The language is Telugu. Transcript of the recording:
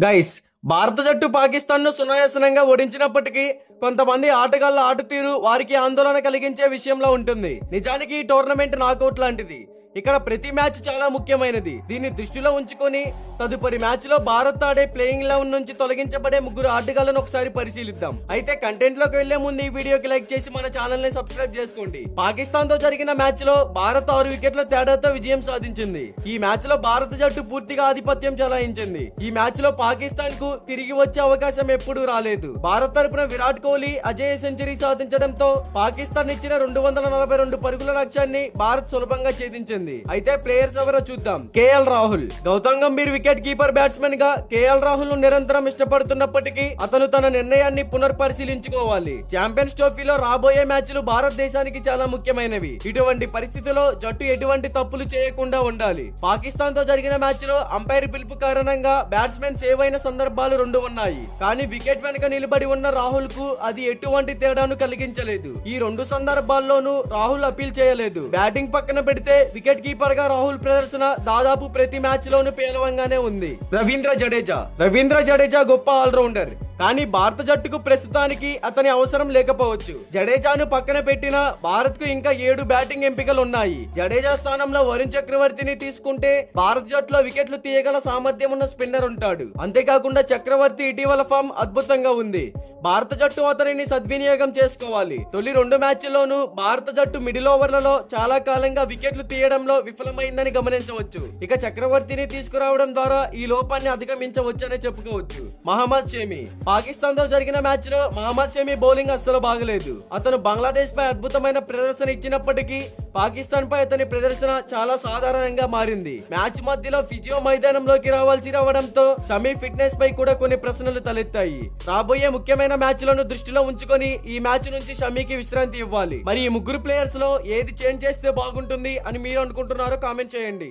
గైస్, భారత జట్టు పాకిస్తాన్ ను సునాయాసనంగా ఓడించినప్పటికీ కొంతమంది ఆటగాళ్ల ఆట తీరు వారికి ఆందోళన కలిగించే విషయంలో ఉంటుంది. నిజానికి ఈ టోర్నమెంట్ నాకౌట్ లాంటిది. ఇక్కడ ప్రతి మ్యాచ్ చాలా ముఖ్యమైనది. దీన్ని దృష్టిలో ఉంచుకొని తదుపరి మ్యాచ్ లో భారత్ ఆడే ప్లేయింగ్ 11 నుంచి తొలగించబడే ముగ్గురు ఆటగాళ్లను ఒకసారి పరిశీలిద్దాం. అయితే కంటెంట్ లోకి వెళ్లే ముందు ఈ వీడియోకి లైక్ చేసి మన ఛానల్ ని సబ్స్క్రైబ్ చేసుకోండి. పాకిస్తాన్ తో జరిగిన మ్యాచ్ లో భారత్ 6 వికెట్ల తేడాతో విజయం సాధించింది. ఈ మ్యాచ్ లో భారత జట్టు పూర్తిగా ఆధిపత్యం చెలాయించింది. ఈ మ్యాచ్ లో పాకిస్తాన్ కు తిరిగి వచ్చే అవకాశం ఎప్పుడూ రాలేదు. భారత్ తరపున విరాట్ కోహ్లీ అజేయ సెంచరీ సాధించడంతో పాకిస్తాన్ ఇచ్చిన 242 పరుగుల లక్ష్యాన్ని భారత్ సులభంగా ఛేదించింది. అయితే ప్లేయర్స్ ఎవరో చూద్దాం. KL Rahul. Gautam Gambhir wicket keeper batsmen గా కేఎల్ రాహుల్ ను నిరంతరం ఇష్టపడుతున్నప్పటికీ అతను తన నిర్ణయాన్ని పునర్పరిశీలించుకోవాలి. ఛాంపియన్స్ ట్రోఫీలో రాబోయే మ్యాచ్లు భారతదేశానికి చాలా ముఖ్యమైనవి. ఇటువంటి పరిస్థితిలో జట్టు ఎటువంటి తప్పులు చేయకుండా ఉండాలి. పాకిస్తాన్ తో జరిగిన మ్యాచ్ లో అంపైర్ పిలుపు కారణంగా బ్యాట్స్మెన్ సేవ్ అయిన సందర్భాలు 2 ఉన్నాయి. కానీ వికెట్ వెనుక నిలబడి ఉన్న రాహుల్ కు అది ఎటువంటి తేడాను కలిగించలేదు. ఈ 2 సందర్భాల్లోనూ రాహుల్ అపీల్ చేయలేదు. బ్యాటింగ్ పక్కన పెడితే వికెట్ కీపర్ గా రాహుల్ ప్రదర్శన దాదాపు ప్రతి మ్యాచ్ లోనూ పేలవంగానే ఉంది. రవీంద్ర జడేజా గొప్ప ఆల్రౌండర్. కానీ భారత జట్టుకు ప్రస్తుతానికి అతని అవసరం లేకపోవచ్చు. జడేజాను పక్కన పెట్టిన భారత్ కు ఇంకా 7 బ్యాటింగ్ ఎంపికలు ఉన్నాయి. జడేజా స్థానంలో వరుణ్ చక్రవర్తిని తీసుకుంటే భారత జట్టులో వికెట్లు తీయగల సామర్థ్యం ఉన్న స్పిన్నర్ ఉంటాడు. అంతేకాకుండా చక్రవర్తి ఇటీవల ఫామ్ అద్భుతంగా ఉంది. భారత జట్టు అతనిని సద్వినియోగం చేసుకోవాలి. తొలి 2 మ్యాచ్ల్లోనూ భారత జట్టు మిడిల్ ఓవర్లలో చాలా కాలంగా వికెట్లు తీయడంలో విఫలమైందని గమనించవచ్చు. ఇక చక్రవర్తిని తీసుకురావడం ద్వారా ఈ లోపాన్ని అధిగమించవచ్చనే చెప్పుకోవచ్చు. మహమ్మద్ షమి. పాకిస్తాన్ తో జరిగిన మ్యాచ్ లో మహమ్మద్ షమి బౌలింగ్ అస్సలు బాగలేదు. అతను బంగ్లాదేశ్ పై అద్భుతమైన ప్రదర్శన ఇచ్చినప్పటికీ పాకిస్తాన్ పై అతని ప్రదర్శన చాలా సాధారణంగా మారింది. మ్యాచ్ మధ్యలో ఫిజియో మైదానంలోకి రావడంతో షమి ఫిట్నెస్ పై కూడా కొన్ని ప్రశ్నలు తలెత్తాయి. రాబోయే ముఖ్యమైన మ్యాచ్లను దృష్టిలో ఉంచుకొని ఈ మ్యాచ్ నుంచి షమికి విశ్రాంతి ఇవ్వాలి. మరి ఈ ముగ్గురు ప్లేయర్స్ లో ఏది చేంజ్ చేస్తే బాగుంటుంది అని మీరు అనుకుంటున్నారో కామెంట్ చేయండి.